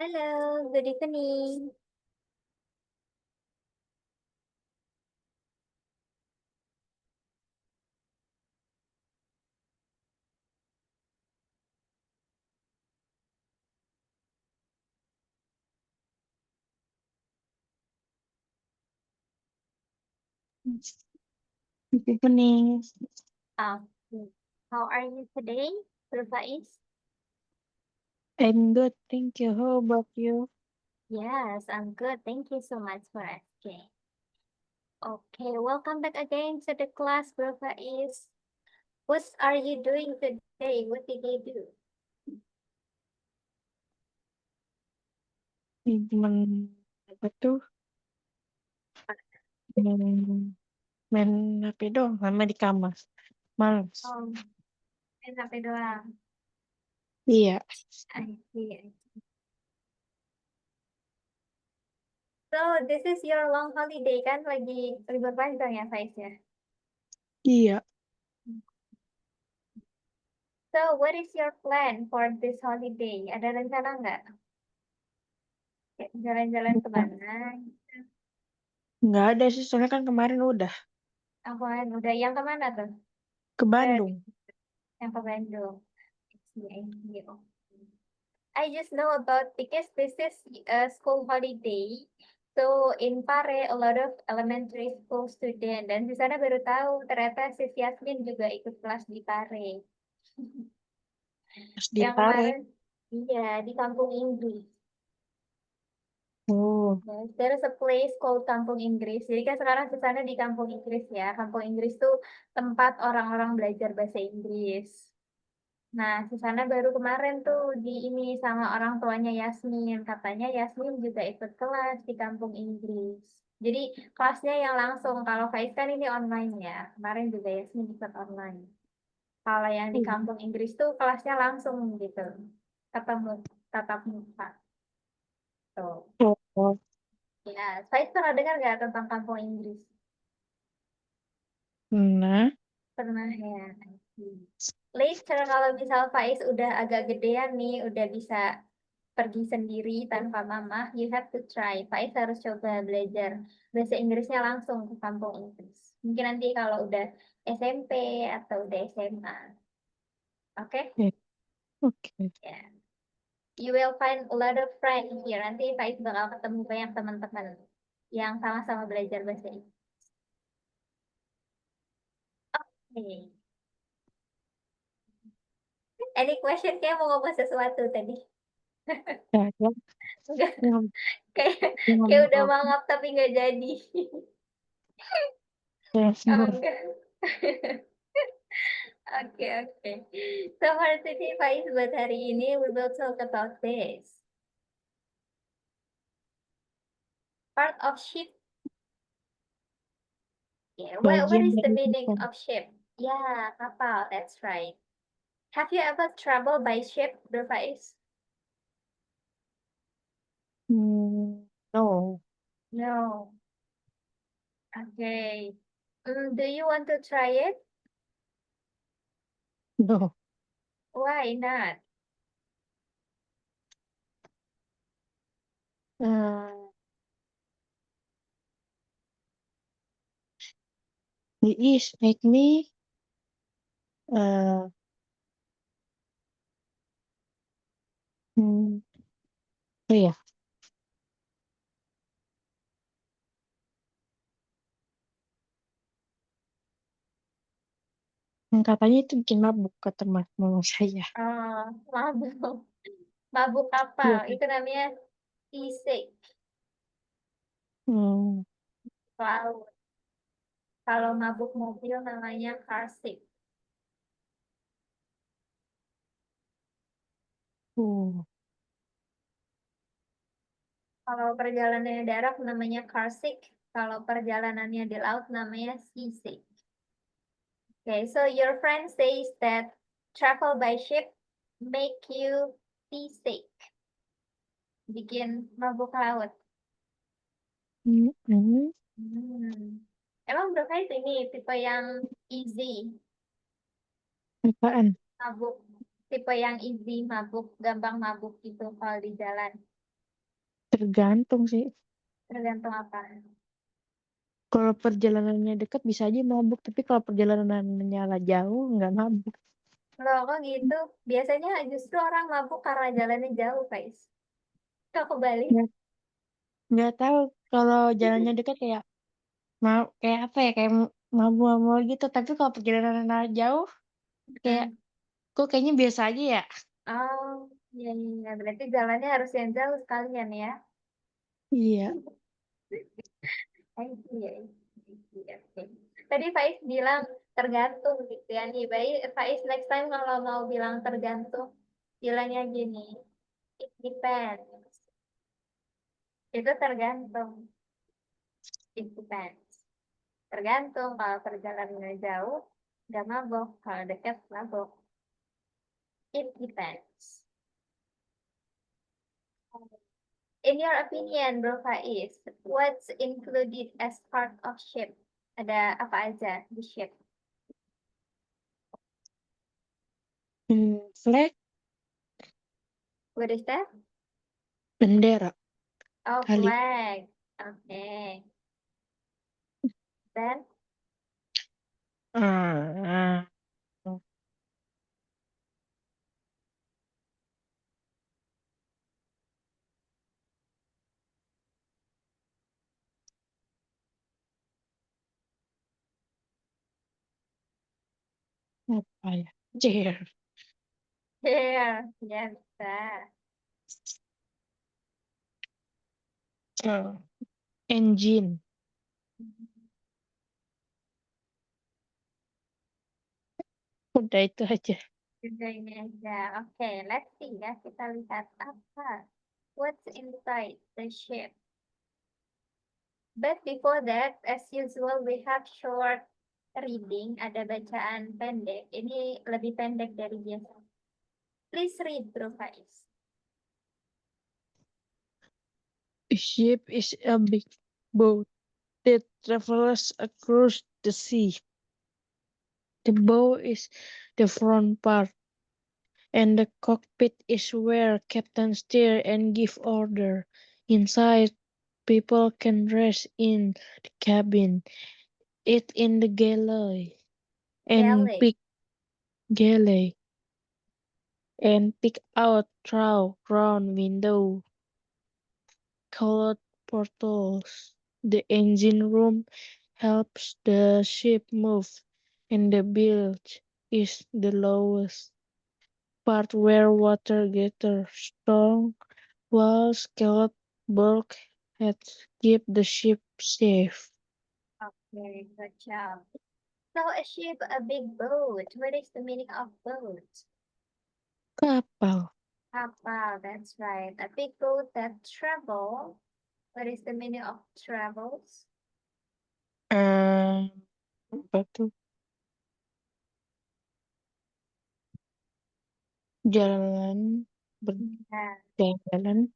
Hello, good evening. Good evening. Um, how are you today, Rufais? I'm good, thank you. How about you? Yes, I'm good. Thank you so much for asking. Okay, welcome back again to the class, Rufais. What are you doing today? What did you do? Cuman apa tuh? Main, main HP doang sama di kamar. Males. Main HP doang. Iya, I see. So, this is your long holiday kan? Lagi libur panjang ya, Faiz ya? iya. So, what is your plan for this holiday? Ada rencana nggak? Kayak jalan-jalan kemana? Nggak ada sih, soalnya kan kemarin udah Apaan? Udah yang kemana tuh? ke Udah Bandung. yang ke Bandung. Iya, iya. I just know about because this is a school holiday. So in Pare, a lot of elementary school student dan di sana baru tahu ternyata si Yasmin juga ikut kelas di Pare. Terus Yang ditarik. kemarin, iya di Kampung Inggris. Oh, Yes, there is a place called Kampung Inggris. Jadi kan sekarang di sana di Kampung Inggris ya. Kampung Inggris tuh tempat orang-orang belajar bahasa Inggris. Nah, Susana baru kemarin tuh di ini sama orang tuanya Yasmin. Katanya Yasmin juga ikut kelas di Kampung Inggris. Jadi kelasnya yang langsung. Kalau Faiz kan ini online ya. Kemarin juga Yasmin ikut online. Kalau yang di Kampung Inggris tuh kelasnya langsung gitu. Ketemu tatap muka. Tuh. oh. Ya, Faiz pernah dengar nggak tentang Kampung Inggris? Nah, Pernah ya. I see. Later kalau misal Faiz udah agak gedean nih, udah bisa pergi sendiri tanpa mama, you have to try. Faiz harus coba belajar bahasa Inggrisnya langsung ke kampung Inggris. Mungkin nanti kalau udah SMP atau udah SMA. Oke? eh, oke. Ya. You will find a lot of friends here. Nanti Faiz bakal ketemu banyak teman-teman yang sama-sama belajar bahasa Inggris. Oke. Any question? Kayak mau ngomong sesuatu tadi. Ya, ya. Enggak. Yang, Kayak yang, kayak udah mangap tapi nggak jadi. Oh, yang, enggak. Oke, oke. So, for today, Faiz, buat hari ini, we will talk about this. Part of ship. Yeah, what bagian is the dari meaning itu. of ship? Yeah, kapal, that's right. Have you ever traveled by ship, Bro Faiz? No, No. Okay. Do you want to try it? no. Why not? Uh, Please make me. Uh, hmm, oh ya. Katanya itu bikin mabuk kata mas mama saya. Mabuk. Mabuk kapal. Iya kan? Itu namanya seasick. Hmm. Laut. Kalau mabuk mobil namanya car sick. Oh. Kalau perjalanannya darat namanya car sick. Kalau perjalanannya di laut namanya sea sick. Okay, so your friend says that travel by ship make you seasick. Bikin mabuk laut. Hmm. Hmm. Emang berkait ini tipe yang easy Apaan? mabuk. Tipe yang easy mabuk, gampang mabuk gitu kalau di jalan. Tergantung sih. Tergantung apa? Kalau perjalanannya dekat bisa aja mabuk, tapi kalau perjalanannya lah jauh nggak mabuk. Loh, kok gitu? Biasanya justru orang mabuk karena jalannya jauh, guys. Kok kebalik? Nggak, nggak tahu kalau jalannya dekat kayak mau kayak apa ya kayak mabuk-mabuk gitu. Tapi kalau perjalanan jauh kayak Hmm. kok kayaknya biasa aja ya. Oh, iya, iya, iya. Berarti jalannya harus yang jauh sekalian ya. Iya. Iya, iya, oke. Tadi Faiz bilang tergantung gitu ya nih. Baik, Faiz next time kalau mau bilang tergantung, bilangnya gini, it depends. Itu tergantung, it depends. Tergantung kalau perjalanannya jauh, nggak mabok. Kalau dekat, mabok. It depends. In your opinion, Bro Faiz, what's included as part of ship? Ada apa aja di ship? Flag, What is that? bendera Oh, kali. flag. Okay. Then, Ah, apa ya? Chair. here, yes, that. Ah, engine. Udah itu aja. Juga ini aja. Oke, let's see ya. Kita lihat apa. What's inside the ship? But before that, as usual, we have short reading. Ada bacaan pendek. Ini lebih pendek dari biasa. Please read, Bro Faiz. A ship is a big boat that travels across the sea. The bow is the front part, and the cockpit is where captains steer and give order. Inside, people can rest in the cabin, eat in the and Galley. pick galley, and pick out through round window colored portals. The engine room helps the ship move, and the bilge is the lowest part where water gets strong, while skeleton bulkheads keep the ship safe. Okay, good job. So a ship, a big boat. What is the meaning of boat? Kapal. Kapal, that's right. A big boat that travel. What is the meaning of travels? Apa tuh? Jalan, Yeah, berjalan,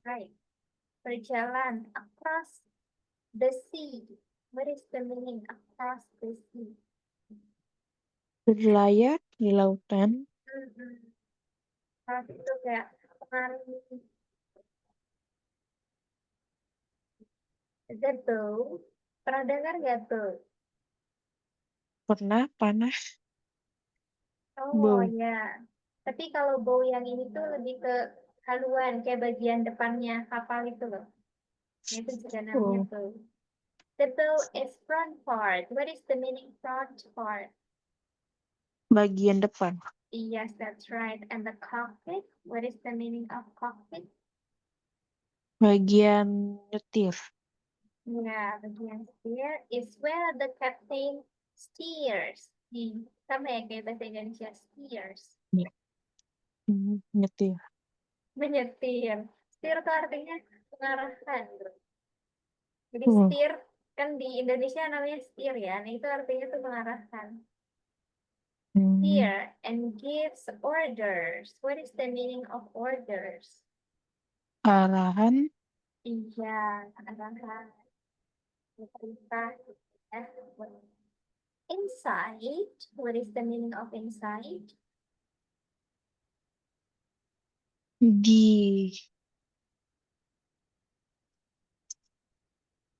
right. Berjalan across the sea. What is the meaning across the sea? berlayar di lautan, Mm-mm. Across itu kayak mengarungi. The boat. Pernah dengar nggak tuh? pernah panah, Oh bow. ya. Tapi kalau bow yang ini tuh lebih ke haluan, kayak bagian depannya kapal itu loh. Itu juga namanya Oh, bow. The bow is front part. What is the meaning front part? bagian depan, Yes, that's right. And the cockpit. What is the meaning of cockpit? bagian nyetir. Yeah, bagian steer is where the captain steers. Sama ya kayak bahasa Indonesia steers. Ya. Nyetir. Menyetir. Steer itu artinya mengarahkan, bro. Jadi Oh, steer kan di Indonesia namanya steer ya. Nah, itu artinya tuh mengarahkan. hmm, Steer and gives orders. What is the meaning of orders? arahan, Iya, arahan. Perintah. Ya. Inside. What is the meaning of inside? di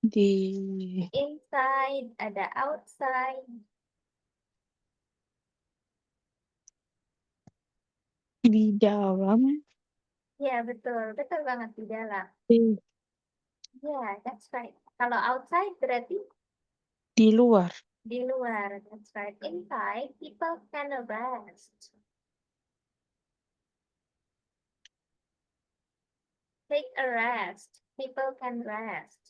Di Inside, ada outside. dalam. Ya, betul. Betul banget di dalam. Di, Ya, that's right. Kalau outside berarti di luar. di luar. That's right. Inside, people can rest. Take a rest. People can rest.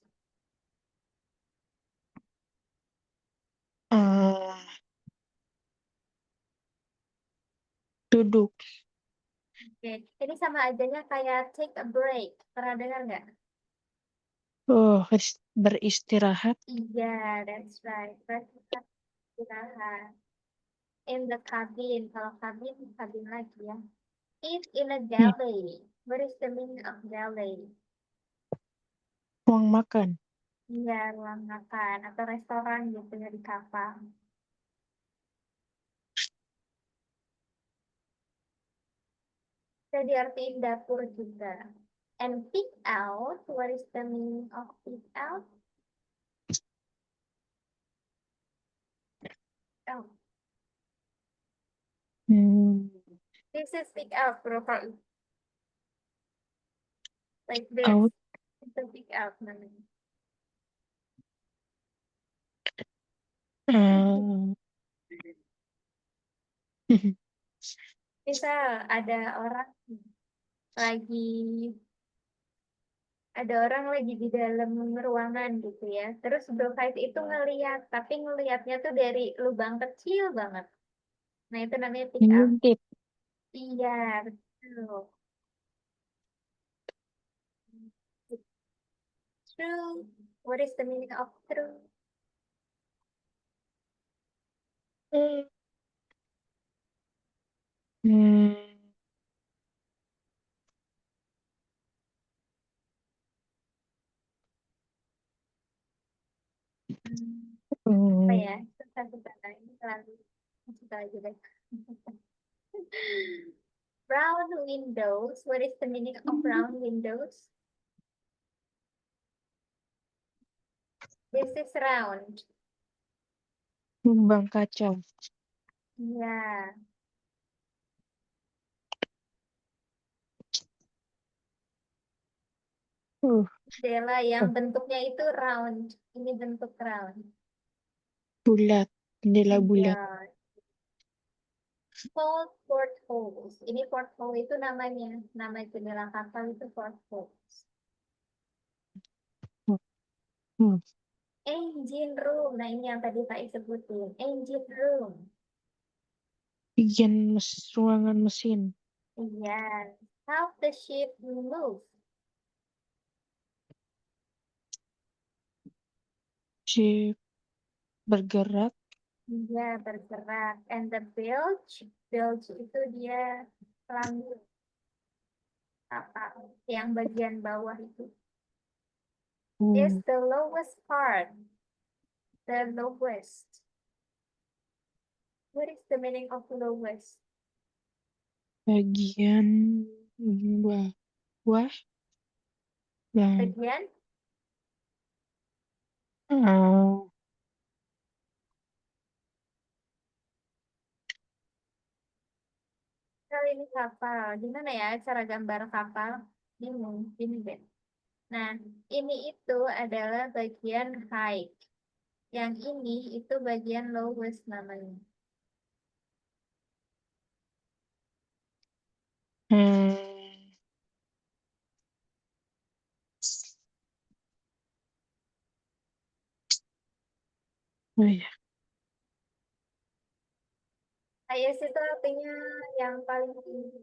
Ah, duduk. Oke, ini sama ajanya kayak take a break. Pernah dengar nggak? Oh, beristirahat. Iya, that's right. Berarti kita istirahat. In the cabin. Kalau cabin, cabin lagi ya. Eat in a Ya, galley. What is the meaning of galley? ruang makan. Iya, ruang makan atau restoran gitu ya di kapal. Bisa diartiin dapur juga. And peek out, what is the meaning of peek out? Oh, Hmm, this is peek out, bro. Like this. out. It's a peek out namanya. Ah, Misal lagi ada orang lagi di dalam ruangan gitu ya. Terus Brokite itu ngeliat, tapi ngeliatnya tuh dari lubang kecil banget. Nah, itu namanya peek out. ngintip. Iya, betul. True. What is the meaning of true? Hmm, Hmm, apa ya? hmm, Susah-susah. Nah, ini selalu susah aja deh. Round windows. What is the meaning of round windows? This is round. lubang kaca. Ya, Uh, jendela yang oh, bentuknya itu round. Ini bentuk round. bulat. Jendela bulat. Iya. Called portholes. Ini porthole itu namanya. Nama jendela kapal itu portholes. Hmm, hmm. Engine room. Nah, ini yang tadi Pak sebutin. Engine room. Bagian ruangan mesin. Iya. How the ship move. Si bergerak. Iya, bergerak. And the bilge. Bilge itu dia lambung kapal. Yang bagian bawah itu. Is Hmm, the lowest part. The lowest. What is the meaning of lowest? bagian bawah. Dan Bagian ah, kali ini kapal. Gimana ya cara gambar kapal? Ini deh. Nah, ini itu adalah bagian height. Yang ini itu bagian lowest namanya. hmm, oh ya, Highest itu artinya yang paling tinggi.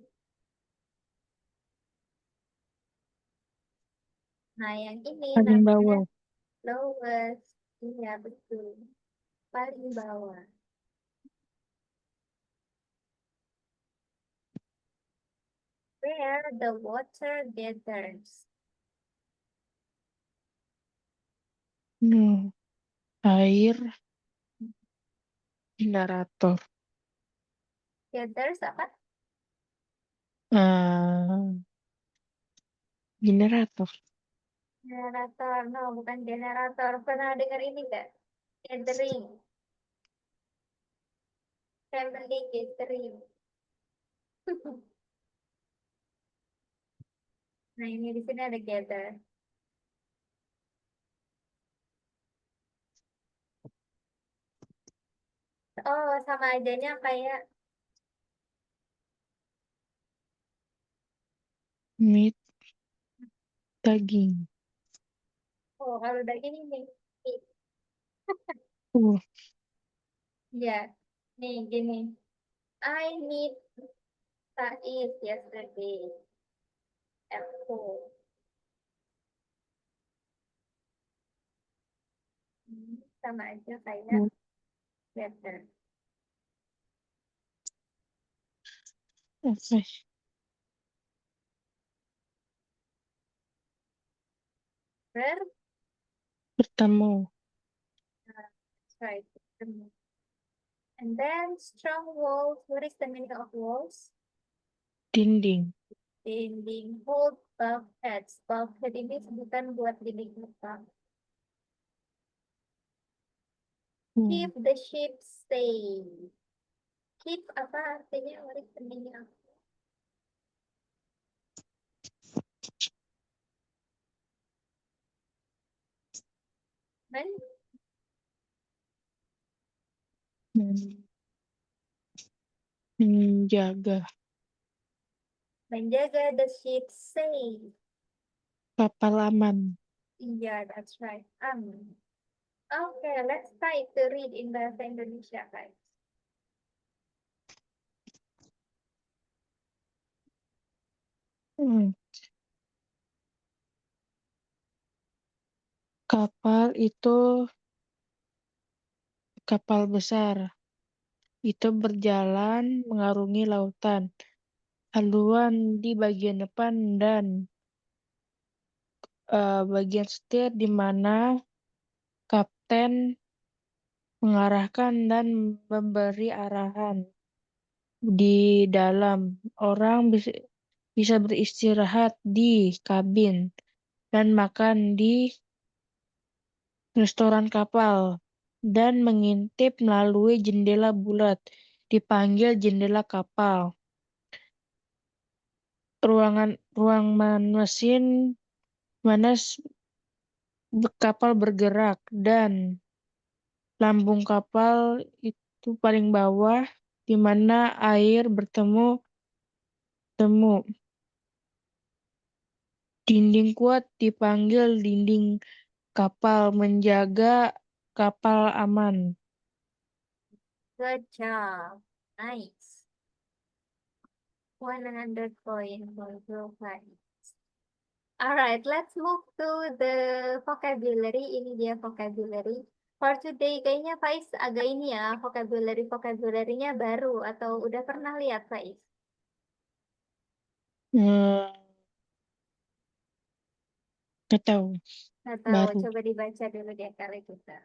Nah, yang ini paling namanya bawah. lowest. Iya, betul. Paling bawah. Where the water gathers. Hmm, air generator. Gathers apa? Ah, generator. Generator, no, bukan generator. Pernah dengar ini nggak? Gathering, family gathering. Nah, ini di sini ada gather. Oh, sama ajanya kayak, Meat, daging. oh, kalau daging ini. Nih, Uh, ya, nih gini. I need Saiz yesterday. Apple. Sama aja kayak uh, gather. Oke, Ber, bertemu. right. And then strong walls. What is the meaning of walls? Dinding. Dinding. Hold bulkheads. Bulkhead ini sebutan buat dinding utama. Uh, Keep the ship safe. Keep apa artinya? What is the meaning of men? men- menjaga Menjaga the ship safe. kapal aman. Yeah, that's right. Okay, let's try to read in bahasa Indonesia, guys. Hmm, Kapal itu kapal besar. Itu berjalan mengarungi lautan. Haluan di bagian depan dan bagian setir di mana kapten mengarahkan dan memberi arahan. Di dalam, orang bisa beristirahat di kabin dan makan di restoran kapal dan mengintip melalui jendela bulat, dipanggil jendela kapal. Ruangan mesin mana kapal bergerak dan lambung kapal itu paling bawah di mana air bertemu temu. Dinding kuat dipanggil dinding kapal menjaga kapal aman. Good job. Nice. 100 point for your guys. Alright, let's move to the vocabulary. Ini dia vocabulary. For today, kayaknya Faiz agak ini ya, vocabulary-vocabulary-nya baru atau udah pernah lihat Faiz? Hmm, Nggak tahu, Nggak tahu, baru. coba dibaca dulu dia kali kita.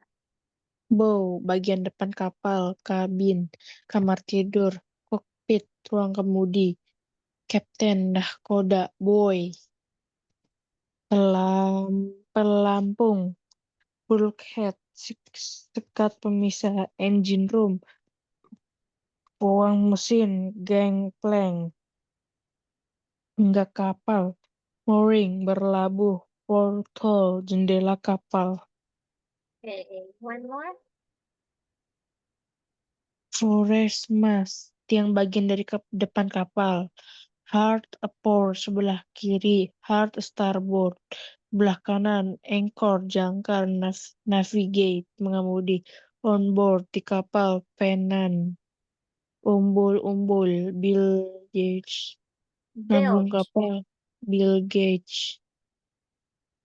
Bow, bagian depan kapal, kabin, kamar tidur, kokpit, ruang kemudi, kapten, nahkoda, boy, pelampung, bulkhead, sekat pemisah, engine room, ruang mesin, gangplank, hingga kapal, mooring, berlabuh, porthole, jendela kapal, Okay, one more. forest mast, tiang bagian dari depan kapal, hard port sebelah kiri, hard starboard sebelah kanan, anchor jangkar, navigate mengemudi, on board di kapal, penan, umbul-umbul, bilge, lambung Bilge, kapal, bilgage,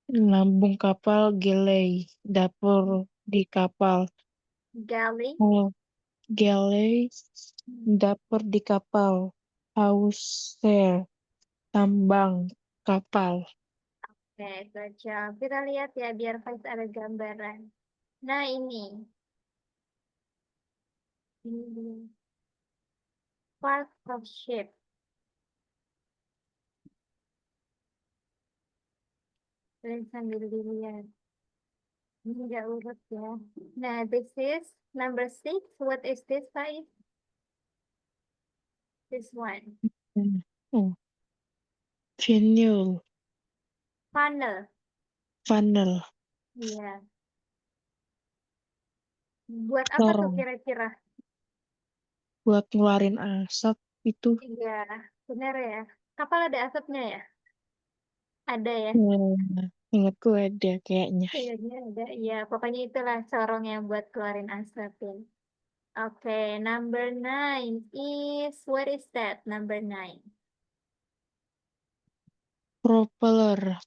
lambung kapal, galley, dapur di kapal, galley. oh, galley, dapur di kapal, hawser, tambang kapal. Oke, good job. Kita lihat ya, biar Faiz ada gambaran. Nah, ini dia. Part of ship. Sambil dilihat. Ini nggak urut ya. Nah, this is number 6. What is this, Faiz? This one. Hmm. Oh, vinyl, Funnel. funnel, Iya. Buat apa tuh lorong kira-kira? buat ngeluarin asap itu. Iya, benar ya. Kapal ada asapnya ya? Ada ya? Ingatku ada kayaknya. Kayaknya ada. Iya, pokoknya itulah corong yang buat keluarin asap ya. Oke, number 9 is, what is that? Number 9. Propeller,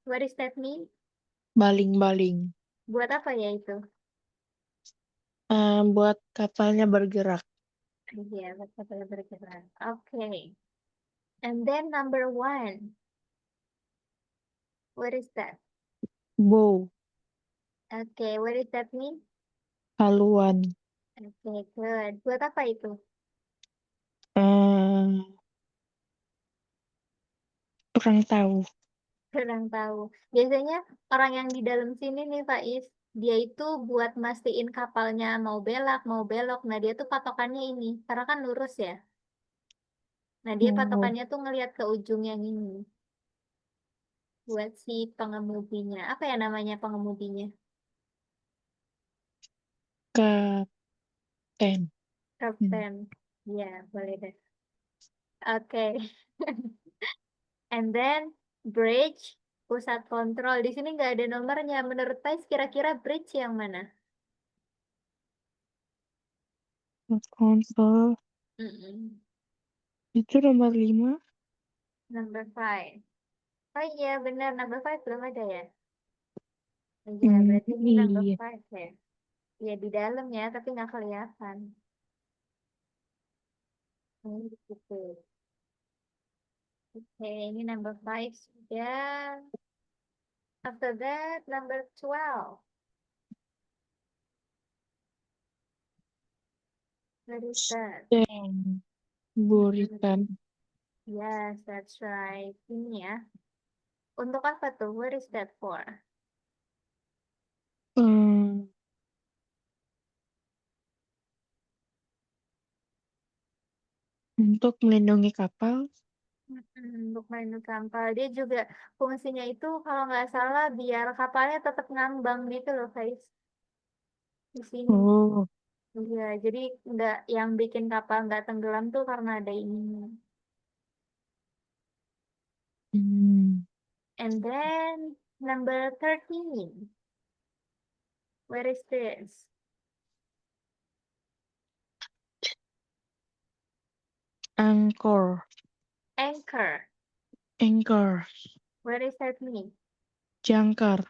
What is that mean? baling-baling. Buat apa ya itu? Buat kapalnya bergerak. Iya, buat kapal bergerak. Oke. And then number 1. What is that? Bow, Oke, what is that mean? haluan. Oke, good. Buat apa itu? eh Kurang tahu. Kurang tahu. Biasanya orang yang di dalam sini nih, Faiz, dia itu buat mastiin kapalnya mau belok. Nah, dia tuh patokannya ini, karena kan lurus ya. Nah, dia Oh, patokannya tuh ngelihat ke ujung yang ini, buat si pengemudinya. Apa ya namanya pengemudinya? kapten. Hmm. Kapten. Ya, boleh deh. Oke. And then, bridge, pusat kontrol. Di sini nggak ada nomornya. Menurut Faiz, kira-kira bridge yang mana? Kontrol Mm-mm. itu nomor 5. Number 5. Oh iya, benar. Number 5 belum ada ya? Iya, berarti ini number Iya. 5 ya. Ya, di dalam ya, tapi nggak kelihatan. Gitu. Oke, ini number 5 sudah. After that, number 12. What is that? Dan Mm-mm. buritan. Yes, that's right. Ini ya. Untuk apa tuh? What is that for? Hmm, untuk melindungi kapal. Untuk melindungi kapal. Dia juga fungsinya itu kalau nggak salah biar kapalnya tetap ngambang gitu loh, guys. Di sini. Oh, Iya, jadi nggak yang bikin kapal nggak tenggelam tuh karena ada ini. hmm, And then number 13. Where is this? angkor, Anchor. anchor, Where is that mean? jangkar.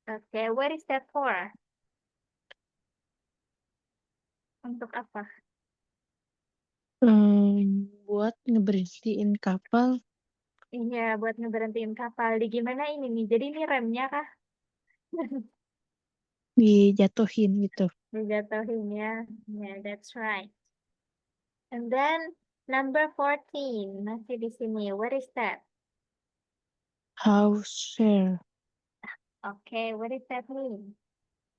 Okay, what is that for? Untuk apa? Buat ngeberhentiin kapal Iya, buat ngeberhentiin kapal. Di gimana ini nih? Jadi ini remnya kah? dijatuhin gitu. Dijatuhin ya. Yeah, that's right. And then number 14. Masih di sini. What is that? House share, Okay, what is that mean?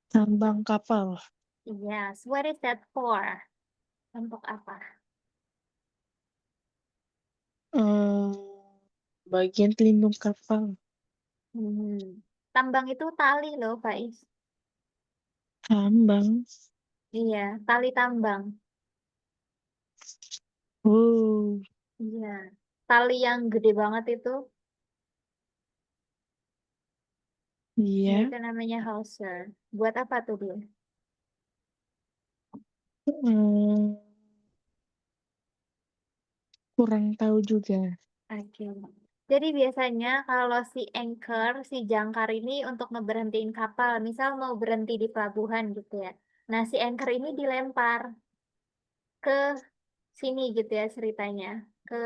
tambang kapal. Yes, what is that for? Untuk apa? Hmm, bagian pelindung kapal. Hmm. Tambang itu tali loh, Faiz. Tambang. Iya, tali tambang. Oh, Iya. Tali yang gede banget itu, ya iya. itu namanya hauser. Buat apa tuh dia? Hmm, kurang tahu juga. Oke. Jadi biasanya kalau si anchor, si jangkar ini untuk ngeberhentiin kapal, misal mau berhenti di pelabuhan gitu ya. Nah, si anchor ini dilempar ke sini gitu ya ceritanya, ke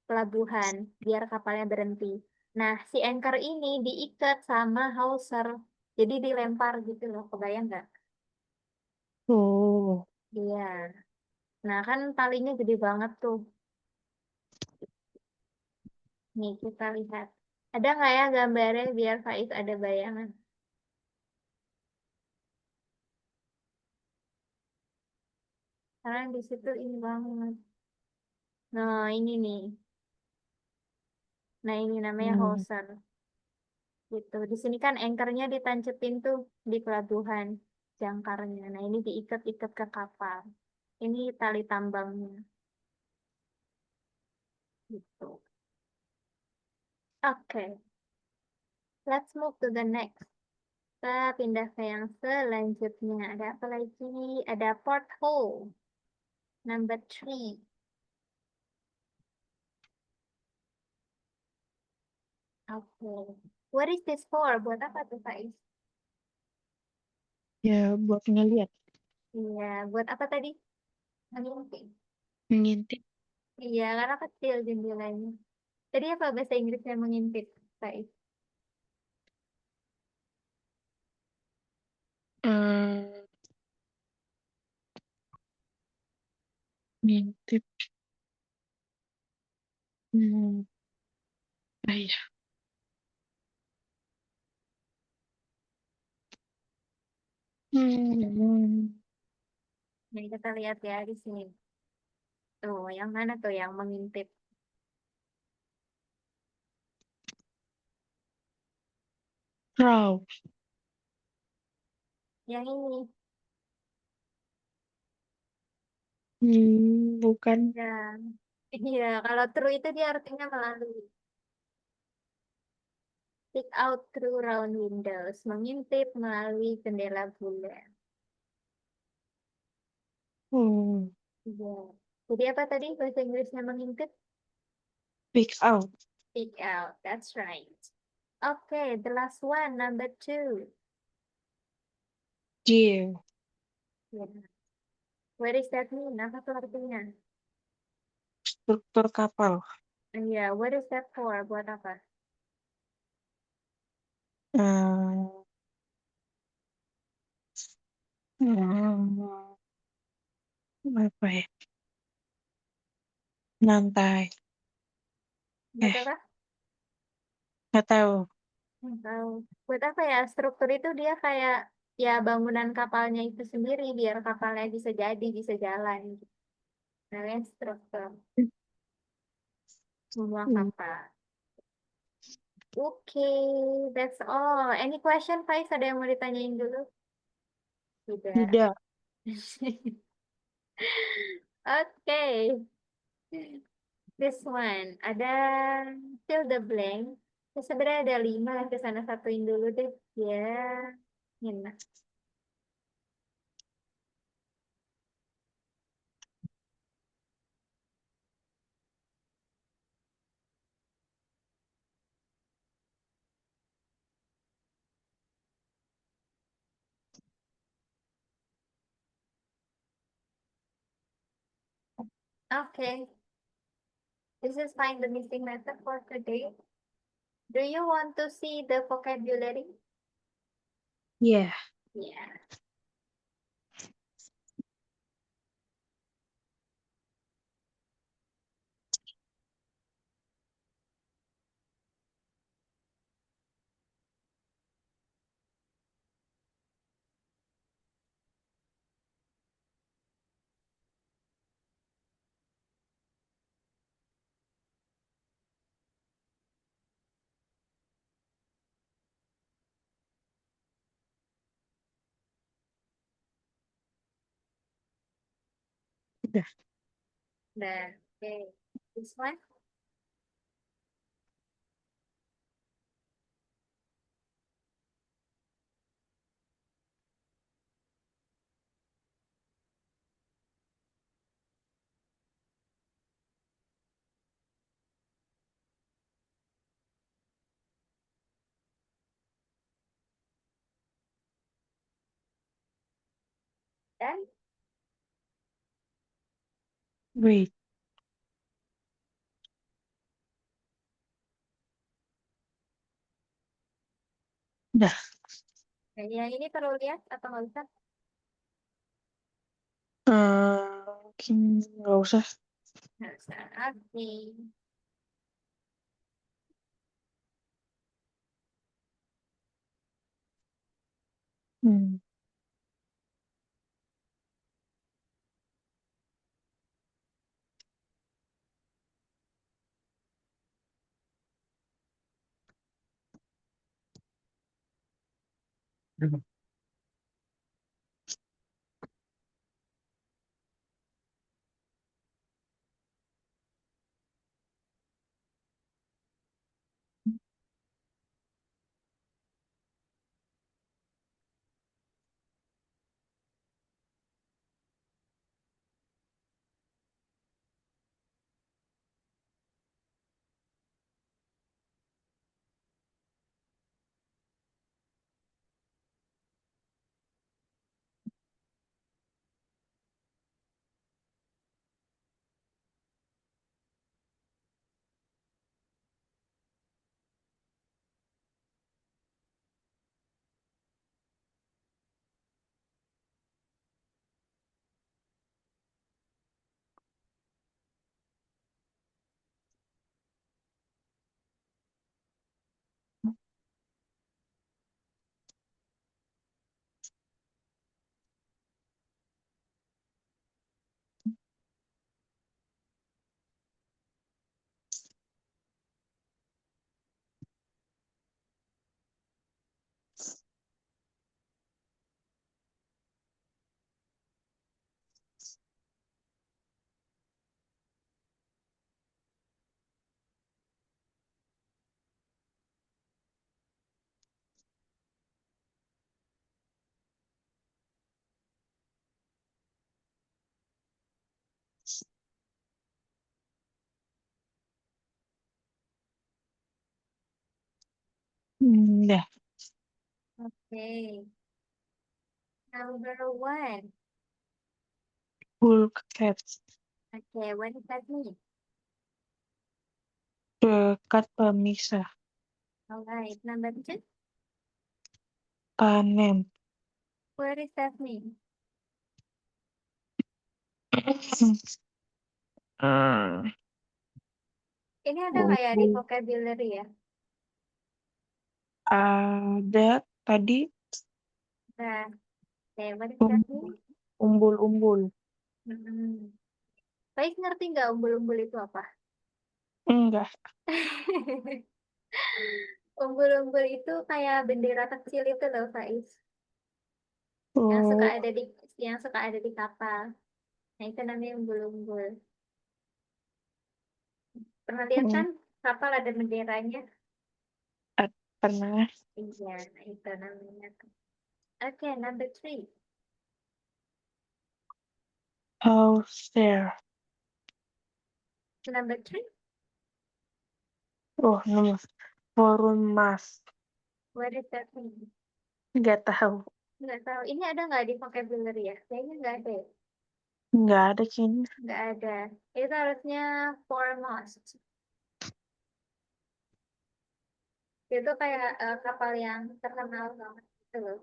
pelabuhan biar kapalnya berhenti. Nah, si anchor ini diikat sama hauser, jadi dilempar gitu loh, kebayang nggak? Oh, Iya. Nah, kan talinya gede banget tuh. Nih, kita lihat. Ada nggak ya gambarnya biar Faiz ada bayangan? Karena di situ ini banget. Nah, ini nih. Nah, ini namanya Hmm. hawser. Gitu. Di sini kan anchornya ditancepin tuh di pelabuhan jangkarnya. Nah, ini diikat-ikat ke kapal. Ini tali tambangnya. Gitu. Oke, let's move to the next. Kita pindah ke yang selanjutnya. Ada apa lagi? Ada porthole. Number 3. Oke. What is this for? Buat apa tuh, Faiz? Ya, buat ngeliat, Iya, buat apa tadi? Ngintip. ngintip. Iya, karena kecil jendelanya. Tadi apa bahasa Inggrisnya mengintip, Faiz? eh ngintip. Hmm. Ah, ya. Hmm. Jadi kita lihat ya di sini. Tuh, yang mana tuh yang mengintip? Crow. Yang ini. Bukan. Ya. Iya, kalau through itu dia artinya melalui. Peek out through round windows. Mengintip melalui jendela bulan. Oh, Iya. Jadi apa tadi bahasa Inggrisnya mengintip? pick out. Peek out. That's right. Okay, the last one, number 2. Gear. Yeah. What is that mean? Apa tuh artinya? Struktur kapal. Yeah, what is that for? Buat apa? Hmm. Hmm. Apa ya? Lantai. Buat Eh, apa? nggak tahu. Nggak tahu. Buat apa ya? Struktur itu dia kayak ya bangunan kapalnya itu sendiri biar kapalnya bisa jadi, bisa jalan. Gitu. Namanya struktur semua Hmm. kapal. Okay, that's all. Any question, Faiz? Ada yang mau ditanyain dulu? Tidak. Tidak. Okay, this one. Ada fill the blank. Ya, sebenarnya ada 5, ke sana satuin dulu deh. Ya, enak. Okay, this is find the missing letter for today. Do you want to see the vocabulary? Yeah. Yeah. Udah. Then, okay, this one. Then, Wait. Udah. yang ini perlu lihat atau nggak usah? Mungkin nggak usah. Nggak usah. Oke. Dah. Okay. Number one. Bulkhead. Okay, what does that mean? Dekat pemisah. All right. Number two. Panen. What does that mean? Hmm. Ini ada nggak ya di vocabulary ya? Ada tadi Nah, okay, what does that mean? umbul-umbul. Hmm. Faiz ngerti nggak umbul-umbul itu apa? Enggak. Umbul-umbul itu kayak bendera kecil itu loh, Faiz. Yang suka Oh, ada di kapal. Nah, itu namanya umbul-umbul. Pernah lihat hmm, kan kapal ada benderanya? pernah. Iya, nah itu namanya. Okay, number three. House there. Number three, Oh, nomor. Forum mas. what does that mean? Nggak tahu. Nggak tahu. Ini ada nggak di vocabulary ya? Kayaknya nggak ada ya. Nggak ada kayaknya. Nggak ada. Itu harusnya foremost. Itu kayak kapal yang terkenal banget gitu loh.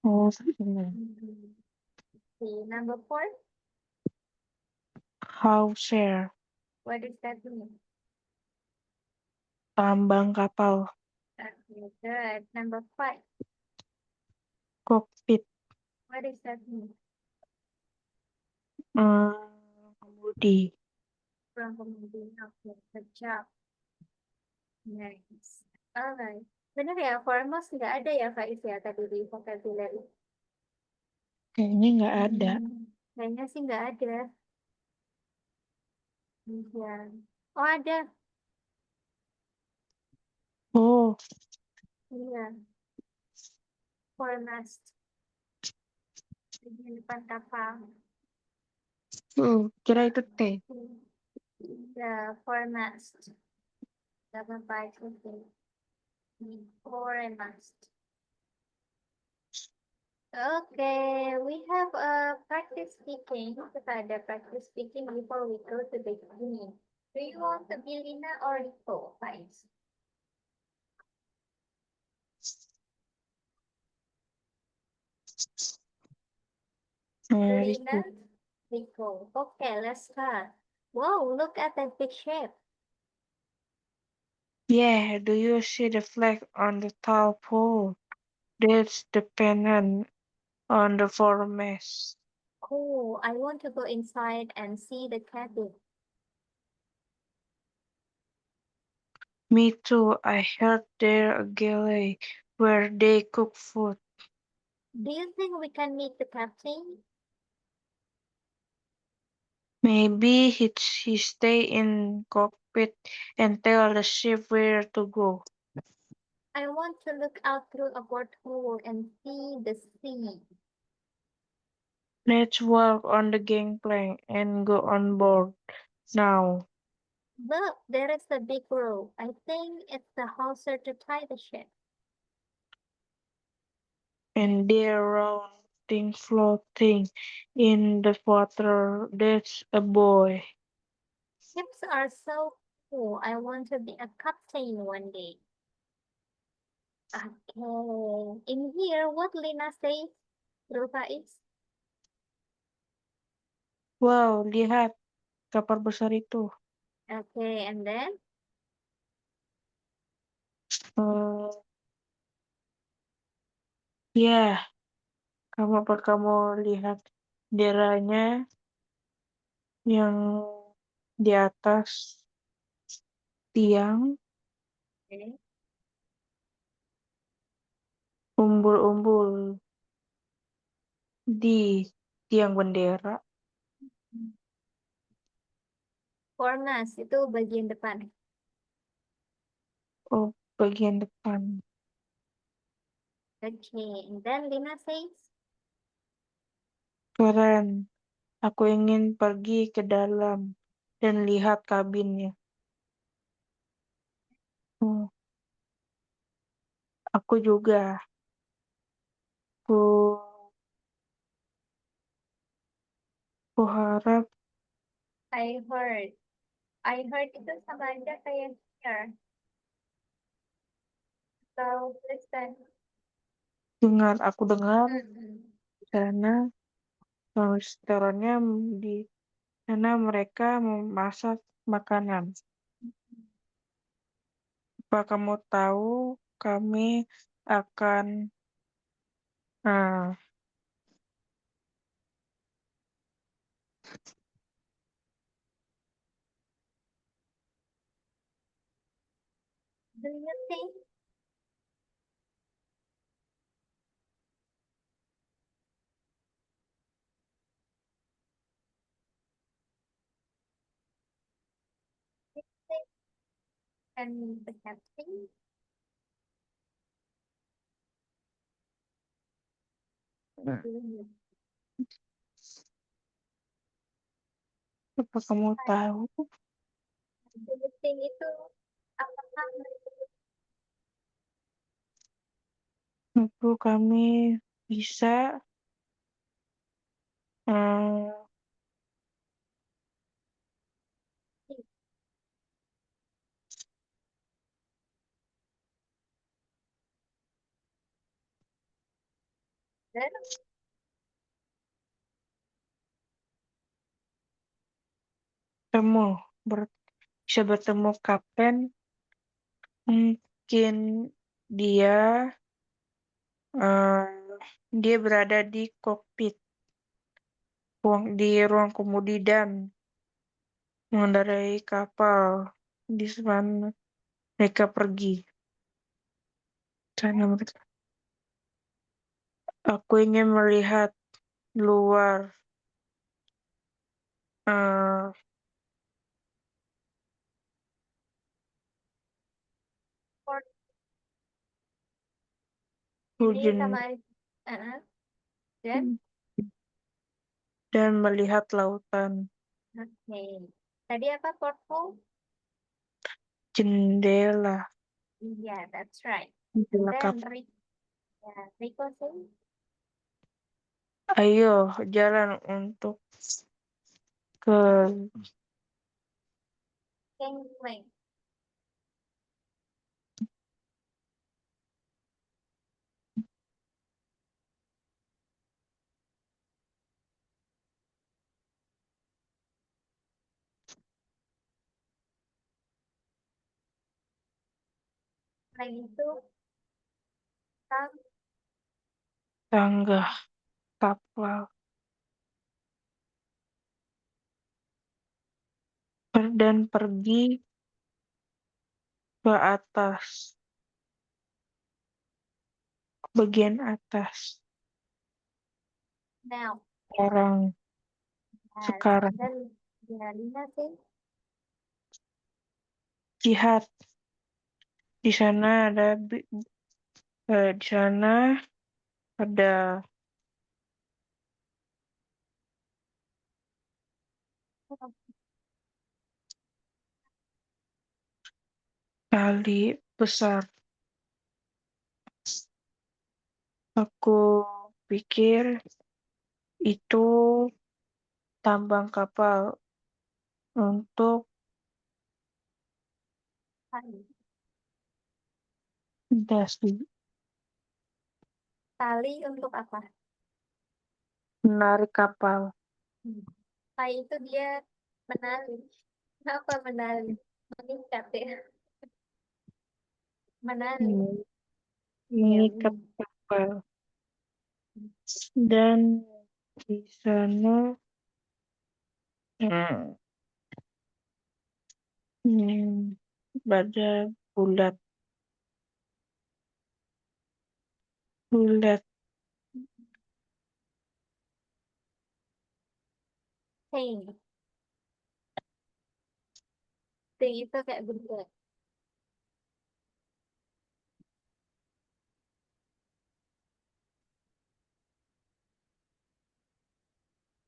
Oh, ini. Hmm. See, number four, House share. what does that mean? Tambang kapal. Okay, good. Number five, Cockpit. what does that mean? Kemudi. From pemimpin. Okay, good job. Nice. Alright. Bener ya, foremost nggak ada ya Faiz ya tadi di vocabulary. Kayaknya nggak ada. Kayaknya sih nggak ada. Iya. Oh ada. Oh, Iya. Foremast. Di depan kapal. kira itu T. The foremast. Nama baik itu. Foremast. Okay, we have a practice speaking. Kita ada practice speaking before we go to the beginning. Do you want to be Lina or Rico, guys? Lina, Rico. Rico. Okay, let's start. Wow, look at that big ship. Yeah, do you see the flag on the tall pole? That's the pennant on the foremast. Cool. I want to go inside and see the cabin. Me too. I heard there a galley where they cook food. Do you think we can meet the captain? Maybe he stay in cockpit and tell the ship where to go. I want to look out through a porthole and see the sea. Let's walk on the gangplank and go on board now. Look, there is a big rope. I think it's the hawser to tie the ship. And there round thing floating in the water. That's a boy. Ships are so cool. I want to be a captain one day. Okay. In here, what Lina says, Rupa is. Wow, lihat kapal besar itu. Okay, and then Hmm, ya, kamu lihat benderanya yang di atas tiang, okay. umbul-umbul di tiang bendera. Fornas itu bagian depan. Oh, bagian depan. Okay, and then Lina says, Keren. Aku ingin pergi ke dalam dan lihat kabinnya. Hmm, aku juga. Ku, ku harap I heard. I heard itu sama aja kayak here. So, listen. aku dengar Mm-mm. di sana restorannya di sana mereka memasak makanan. Apa kamu tahu kami akan ah, Do you think they can the captain? Do you apa kamu tahu do you think itu apakah itu kami bisa eh, dan bertemu bisa bertemu kapten. Mungkin dia eh, dia berada di kokpit, di ruang kemudi dan mengendarai kapal di sana mereka pergi. Sana mereka. Aku ingin melihat luar eh, port ini hujan sama uh, dan dan melihat lautan. okay. Tadi apa porthole? Jendela, Yeah, that's right. And jendela then kapal. Yeah, Rico says, Ayo jalan untuk ke gangplank. Lagi itu tam tangga kapal dan pergi ke atas. bagian atas. Now, Orang yes. sekarang Dan ya, lihat sih. jihad. Di sana ada di sana ada kali besar. Aku pikir itu tambang kapal untuk Tali. dasi Tali untuk apa? menarik kapal. Hmm. Tali itu dia menali. Apa menali? Mengikat ya. Menali. Hmm, Iya, mengikat kapal. Dan di sana hmm, pada bulat bulat Ting. Ting itu kayak benda.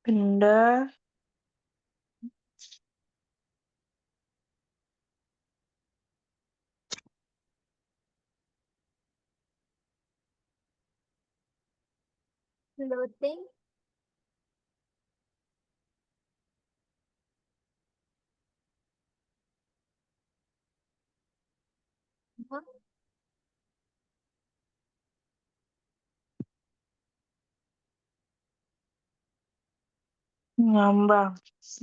benda Floating. Hah? ngambang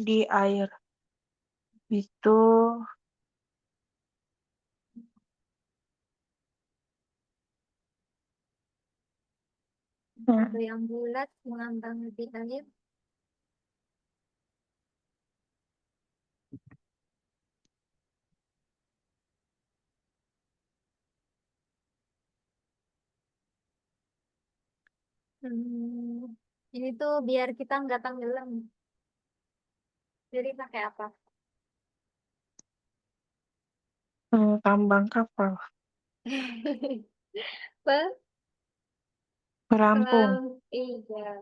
di air itu Ada hmm, yang bulat mengambang di air. Hmm. Ini tuh biar kita nggak tenggelam. Jadi pakai apa? tambang kapal. Pe- Perampung. Iya,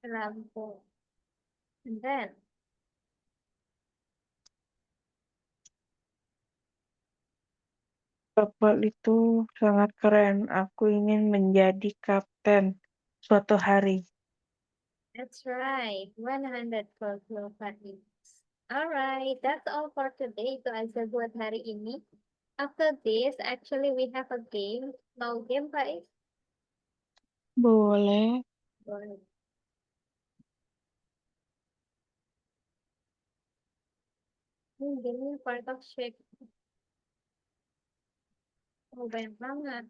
pelampung. And then, Kapal itu sangat keren. Aku ingin menjadi kapten suatu hari. that's right. 100 kilowatt. Alright, that's all for today. Itu aja buat hari ini. After this, actually we have a game. Mau game, guys? Boleh. Boleh. Gamenya part of shape. Oh, banyak banget.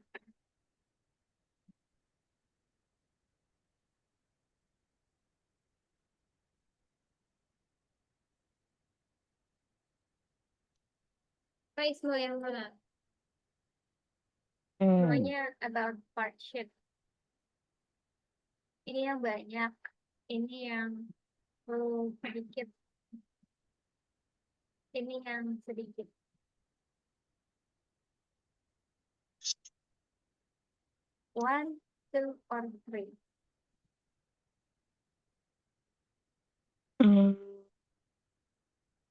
Guys, mau yang mana? Hmm. Maunya about part shape. Ini yang banyak. Ini yang sedikit. Ini yang sedikit. One, two, or three. Hmm.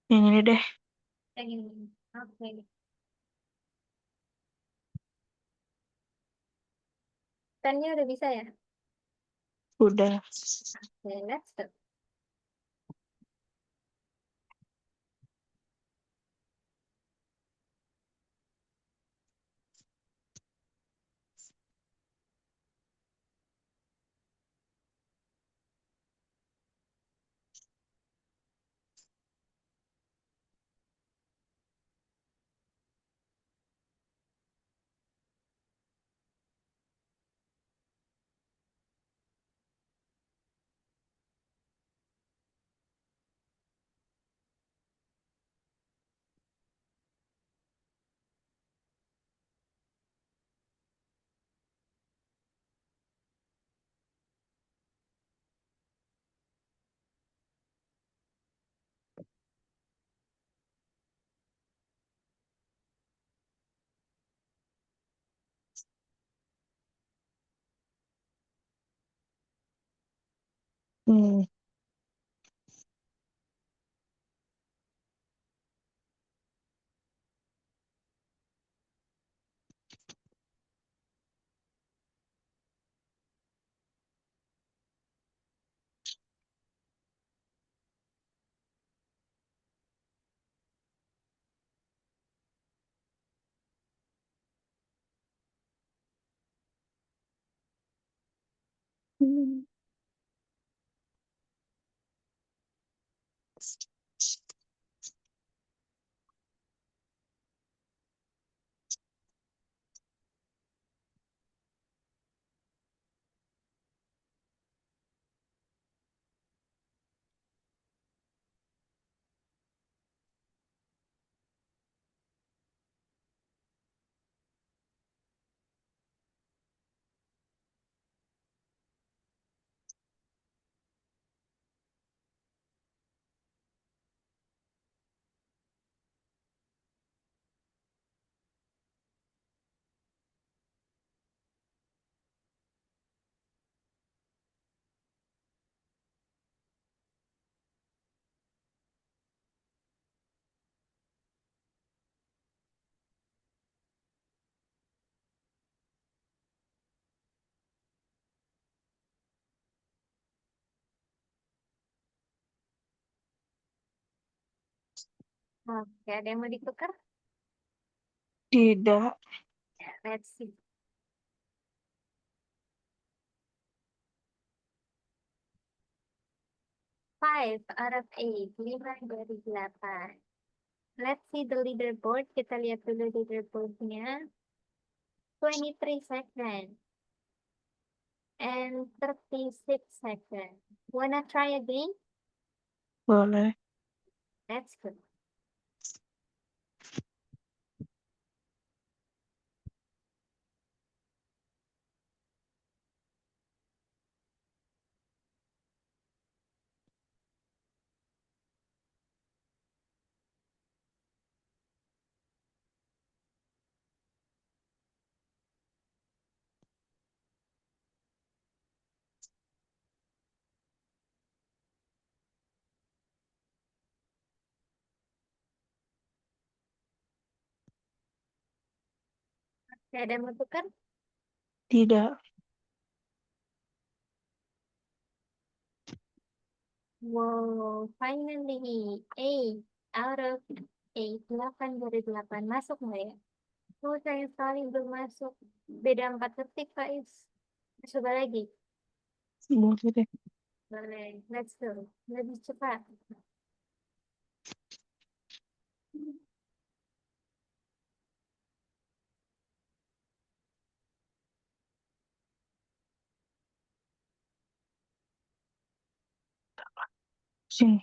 Yang ini deh. Yang ini. Oke. Pennya udah bisa ya? Udah. Oke, let's go. Hmm. Hmm. Oke, ada yang mau ditukar? Tidak. Let's see. 5 out of 8, 5 dari 8. Let's see the leaderboard. Kita lihat dulu leaderboardnya. 23 seconds and 36 seconds. Wanna try again? Boleh. Let's go. Oke, ada yang mau tukar? Tidak. Wow, finally 8 out of 8. 8 dari 8. Masuk nggak ya? Oh, sayang sekali belum masuk. Beda 4 detik, guys. Coba lagi. Boleh deh. Boleh. Let's go. Lebih cepat. Sini.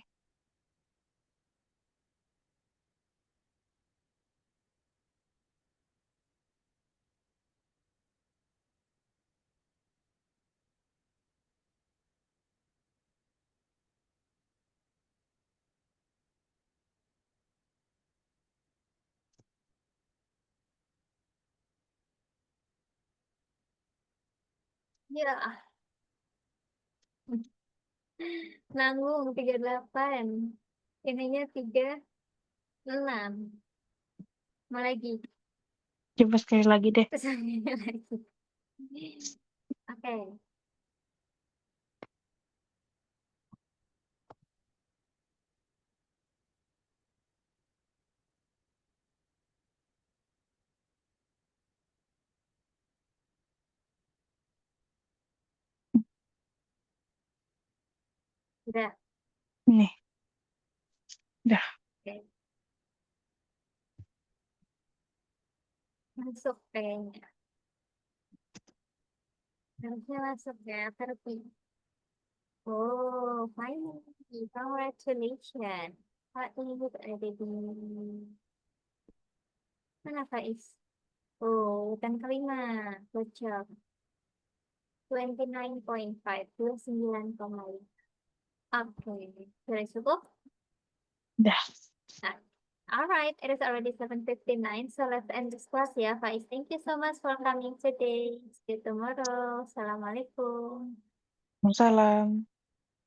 Ya, nanggung 38. Ininya 36. Mau lagi. Coba sekali lagi deh. Kesana lagi. Oke. Udah. Nih. Dah. Oke. Masuk kayaknya. Harusnya masuk ya. Tapi. Oh, finally. Congratulations. Pak Ibu ada di mana, Faiz? Oh, urutan kelima. Good job. 29.5. 29,5. Oke. Sudah cukup? Dah. Nah, all right, it is already 7:59, so let's end this class ya, Faiz. Thank you so much for coming today. See you tomorrow. Assalamualaikum. Salam.